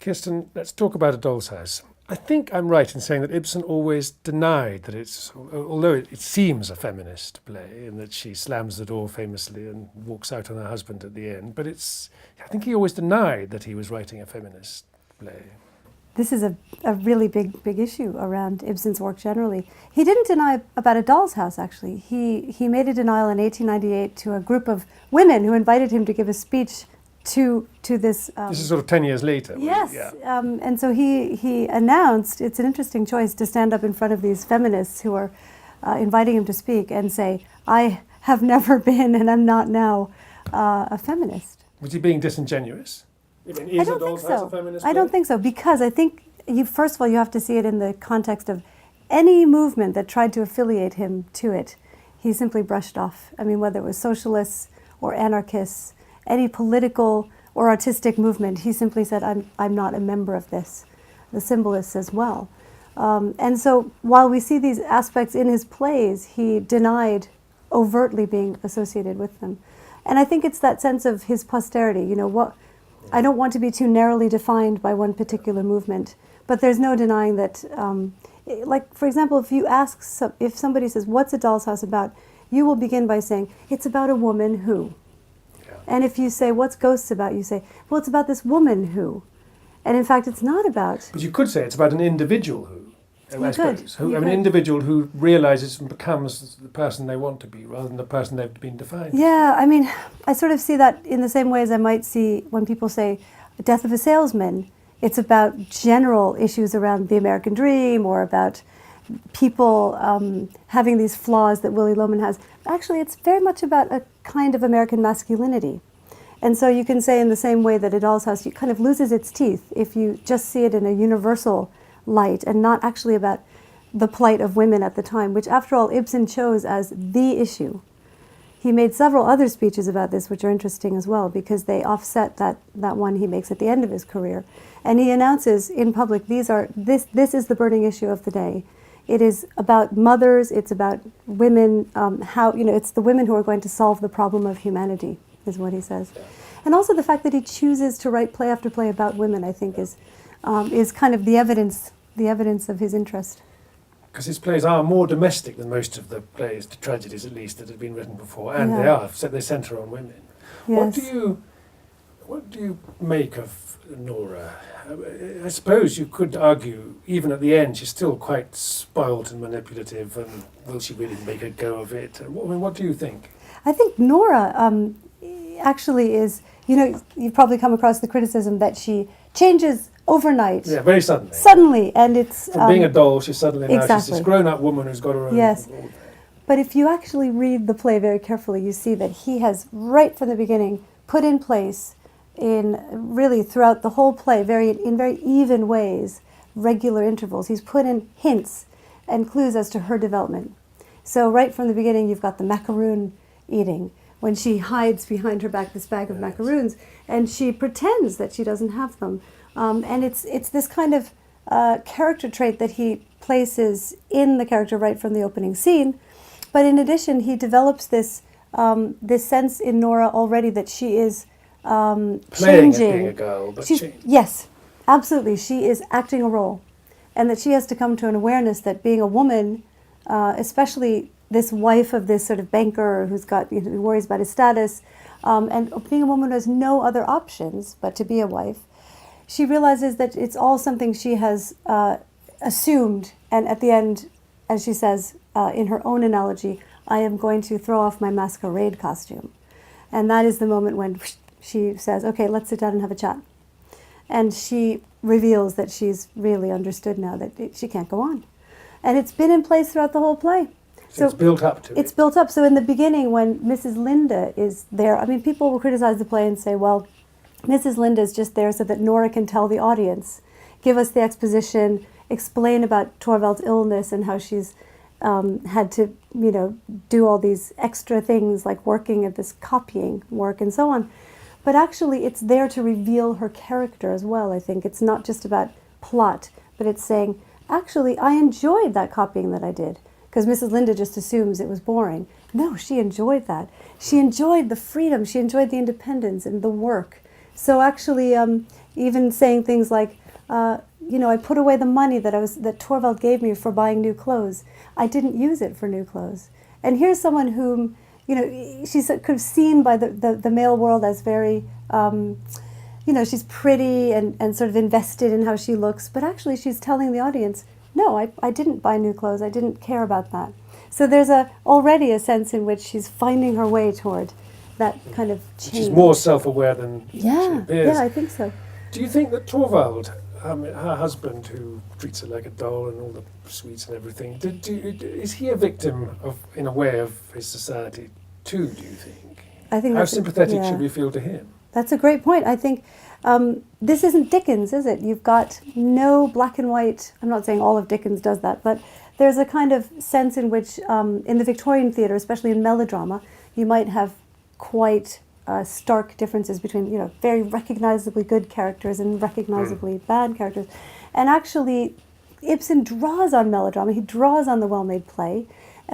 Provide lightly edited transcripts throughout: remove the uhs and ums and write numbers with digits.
Kirsten, let's talk about A Doll's House. I think I'm right in saying that Ibsen always denied that it's, although it seems a feminist play, in that she slams the door famously and walks out on her husband at the end, but I think he always denied that he was writing a feminist play. This is a really big issue around Ibsen's work generally. He didn't deny about A Doll's House, actually. He made a denial in 1898 to a group of women who invited him to give a speech to this... this is sort of 10 years later. Yes, yeah. And so he announced, it's an interesting choice to stand up in front of these feminists who are inviting him to speak and say, I have never been and I'm not now a feminist. Was he being disingenuous? I don't think so. I don't think so, because I think, first of all, you have to see it in the context of any movement that tried to affiliate him to it. He simply brushed off. I mean, whether it was socialists or anarchists, any political or artistic movement, he simply said, I'm not a member of this. The symbolists as well. And so while we see these aspects in his plays, he denied overtly being associated with them. And I think it's that sense of his posterity, I don't want to be too narrowly defined by one particular movement, but there's no denying that, like, for example, if somebody says, what's A Doll's House about? You will begin by saying, it's about a woman who. Yeah. And if you say, what's Ghosts about? You say, well, it's about this woman who. And in fact, it's not about... But you could say it's about an individual who. I suppose. An individual who realises and becomes the person they want to be rather than the person they've been defined. Yeah, I mean, I sort of see that in the same way as I might see when people say Death of a Salesman. It's about general issues around the American dream or about people having these flaws that Willy Loman has. Actually, it's very much about a kind of American masculinity. And so you can say in the same way that A Doll's House kind of loses its teeth if you just see it in a universal light and not actually about the plight of women at the time, which after all Ibsen chose as the issue. He made several other speeches about this which are interesting as well because they offset that one he makes at the end of his career. And he announces in public, this is the burning issue of the day. It is about mothers, it's about women, it's the women who are going to solve the problem of humanity, is what he says. And also the fact that he chooses to write play after play about women, I think is kind of the evidence of his interest. Because his plays are more domestic than most of the plays, the tragedies at least, that have been written before, and they centre on women. Yes. What do you make of Nora? I suppose you could argue, even at the end, she's still quite spoilt and manipulative, and will she really make a go of it? What do you think? I think Nora actually is, you've probably come across the criticism that she changes overnight. Yeah, very suddenly. Suddenly, and it's... From being a doll, she's suddenly now exactly. She's this grown-up woman who's got her own... Yes. But if you actually read the play very carefully, you see that he has, right from the beginning, put in place, really throughout the whole play, in very even ways, regular intervals. He's put in hints and clues as to her development. So right from the beginning, you've got the macaroon eating, when she hides behind her back this bag of macaroons, and she pretends that she doesn't have them. And it's this kind of character trait that he places in the character right from the opening scene. But in addition, he develops this sense in Nora already that she is playing changing. At being a girl, but yes, absolutely. She is acting a role, and that she has to come to an awareness that being a woman, especially this wife of this sort of banker who worries about his status, and being a woman who has no other options but to be a wife. She realizes that it's all something she has assumed, and at the end, as she says in her own analogy, I am going to throw off my masquerade costume. And that is the moment when she says, okay, let's sit down and have a chat. And she reveals that she's really understood now that she can't go on. And it's been in place throughout the whole play. So it's built up to it. It's built up. So in the beginning, when Mrs. Linda is there, people will criticize the play and say, well, Mrs. Linda is just there so that Nora can tell the audience, give us the exposition, explain about Torvald's illness and how she's had to, do all these extra things like working at this copying work and so on. But actually, it's there to reveal her character as well, I think. It's not just about plot, but it's saying, actually, I enjoyed that copying that I did. Because Mrs. Linda just assumes it was boring. No, she enjoyed that. She enjoyed the freedom. She enjoyed the independence and the work So actually, even saying things like, I put away the money that Torvald gave me for buying new clothes. I didn't use it for new clothes. And here's someone whom, she's kind of seen by the male world as very, she's pretty and sort of invested in how she looks. But actually, she's telling the audience, no, I didn't buy new clothes. I didn't care about that. So there's already a sense in which she's finding her way toward that kind of change. She's more self-aware than she appears. Yeah, I think so. Do you think that Torvald, her husband, who treats her like a doll and all the sweets and everything, is he a victim in a way, of his society too, do you think? I think How sympathetic should we feel to him? That's a great point. I think this isn't Dickens, is it? You've got no black and white. I'm not saying all of Dickens does that, but there's a kind of sense in which, in the Victorian theatre, especially in melodrama, you might have quite stark differences between, very recognizably good characters and recognizably bad characters. And actually, Ibsen draws on melodrama. He draws on the well-made play,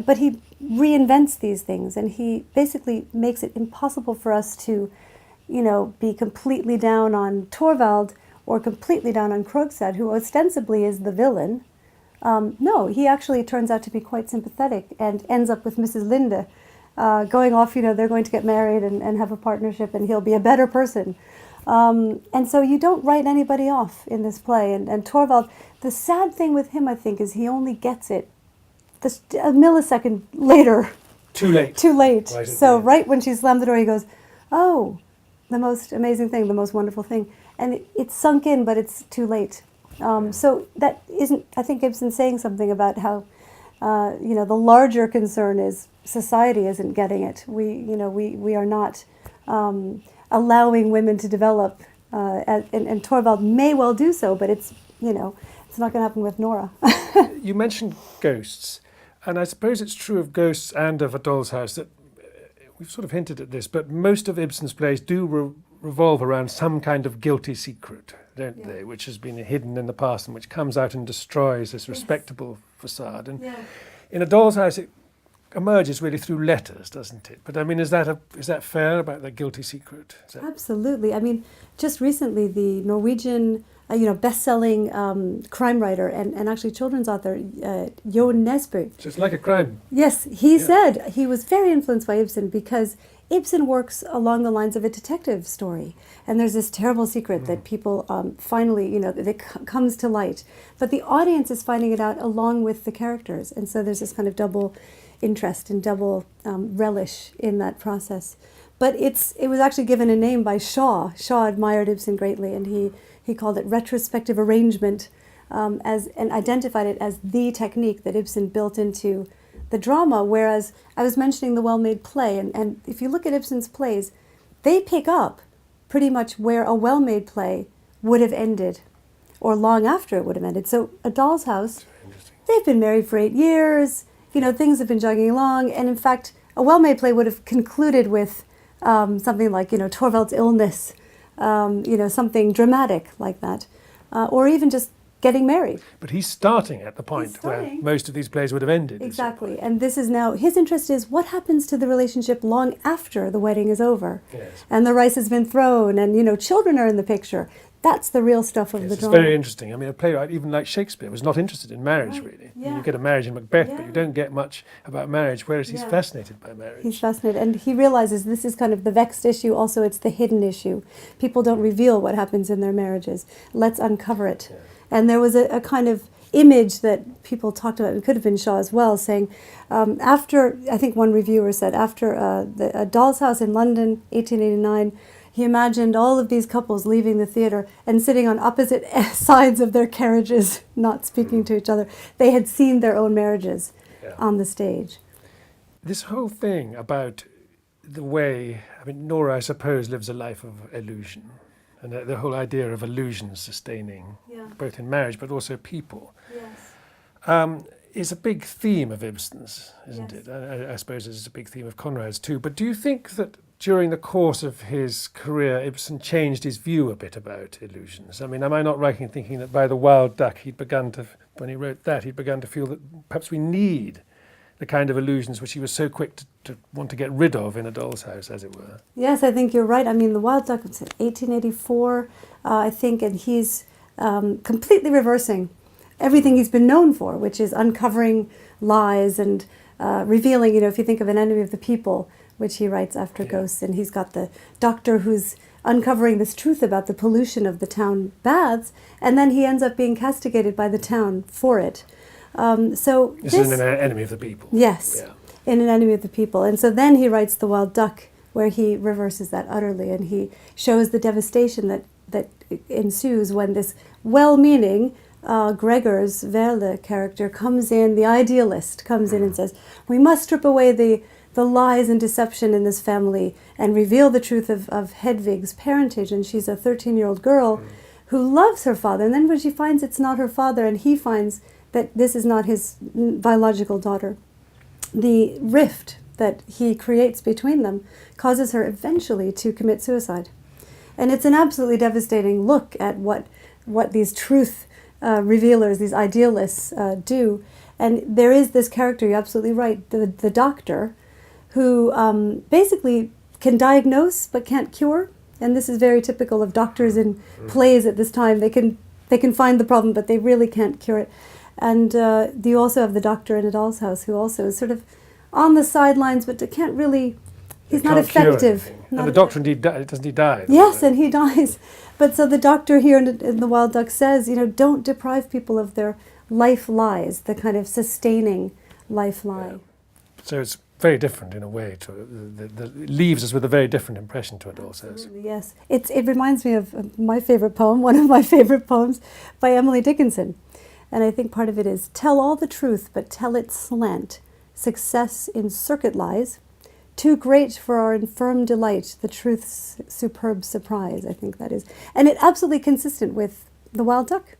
but he reinvents these things, and he basically makes it impossible for us to, be completely down on Torvald or completely down on Krogstad, who ostensibly is the villain. No, he actually turns out to be quite sympathetic and ends up with Mrs. Linde, going off, they're going to get married and have a partnership, and he'll be a better person. And so you don't write anybody off in this play. And Torvald, the sad thing with him, I think, is he only gets it a millisecond later. Too late. Too late. Right when she slammed the door, he goes, oh, the most amazing thing, the most wonderful thing. And it's sunk in, but it's too late. So that isn't, I think Ibsen's saying something about how, the larger concern is society isn't getting it. We are not allowing women to develop, and Torvald may well do so, but it's not going to happen with Nora. You mentioned ghosts, and I suppose it's true of ghosts and of A Doll's House that we've sort of hinted at this, but most of Ibsen's plays do revolve around some kind of guilty secret, don't they, which has been hidden in the past and which comes out and destroys this respectable facade. And in A Doll's House, it emerges really through letters, doesn't it? But I mean, is that fair about the guilty secret? Absolutely. I mean, just recently, the Norwegian, best-selling crime writer and actually children's author, Jo Nesbø. So it's like a crime. Yes, he said he was very influenced by Ibsen because Ibsen works along the lines of a detective story. And there's this terrible secret that people finally, that comes to light. But the audience is finding it out along with the characters. And so there's this kind of double interest and double relish in that process. But it was actually given a name by Shaw. Shaw admired Ibsen greatly, and he called it retrospective arrangement, and identified it as the technique that Ibsen built into the drama, whereas I was mentioning the well-made play, and if you look at Ibsen's plays, they pick up pretty much where a well-made play would have ended, or long after it would have ended. So A Doll's House, they've been married for 8 years, things have been jogging along, and in fact, a well-made play would have concluded with something like, Torvald's illness, something dramatic like that, or even just getting married. But he's starting at the point where most of these plays would have ended. Exactly. And this is now, his interest is what happens to the relationship long after the wedding is over. Yes. And the rice has been thrown and, children are in the picture. That's the real stuff of the drama. It's very interesting. I mean, a playwright, even like Shakespeare, was not interested in marriage, really. Yeah. You get a marriage in Macbeth, but you don't get much about marriage, whereas he's fascinated by marriage. He's fascinated, and he realizes this is kind of the vexed issue. Also, it's the hidden issue. People don't reveal what happens in their marriages. Let's uncover it. Yeah. And there was a kind of image that people talked about, it could have been Shaw as well, saying, after, I think one reviewer said, after A Doll's House in London, 1889, he imagined all of these couples leaving the theatre and sitting on opposite sides of their carriages, not speaking to each other. They had seen their own marriages on the stage. This whole thing about the way, Nora, I suppose, lives a life of illusion. And the whole idea of illusion sustaining, both in marriage but also people, is a big theme of Ibsen's, isn't it? I suppose it's a big theme of Conrad's too. But do you think that during the course of his career, Ibsen changed his view a bit about illusions? Am I not right in thinking that by The Wild Duck, when he wrote that, he'd begun to feel that perhaps we need the kind of illusions which he was so quick to want to get rid of in A Doll's House, as it were. Yes, I think you're right. I mean, The Wild Duck was 1884, I think, and he's completely reversing everything he's been known for, which is uncovering lies and revealing, if you think of An Enemy of the People, which he writes after Ghosts, and he's got the doctor who's uncovering this truth about the pollution of the town baths, and then he ends up being castigated by the town for it. So this is An Enemy of the People. Yes, in An Enemy of the People. And so then he writes The Wild Duck, where he reverses that utterly, and he shows the devastation that ensues when this well-meaning Gregor's Verle character comes in, the idealist comes in and says, we must strip away the lies and deception in this family and reveal the truth of Hedvig's parentage. And she's a 13-year-old girl who loves her father. And then when she finds it's not her father and he finds that this is not his biological daughter, the rift that he creates between them causes her eventually to commit suicide. And it's an absolutely devastating look at what these truth revealers, these idealists do. And there is this character, you're absolutely right, the doctor, who basically can diagnose but can't cure. And this is very typical of doctors in plays at this time. They can find the problem, but they really can't cure it. And you also have the doctor in A Doll's House, who also is sort of on the sidelines, but can't really, he's not effective. And the doctor indeed, doesn't he die? Yes, and he dies. But so the doctor here in The Wild Duck says, don't deprive people of their life lies, the kind of sustaining life lie. Yeah. So it's very different in a way. It leaves us with a very different impression to A Doll's House. Yes. It reminds me of my favorite poem, one of my favorite poems by Emily Dickinson. And I think part of it is, tell all the truth, but tell it slant. Success in circuit lies. Too great for our infirm delight, the truth's superb surprise, I think that is. And it's absolutely consistent with The Wild Duck.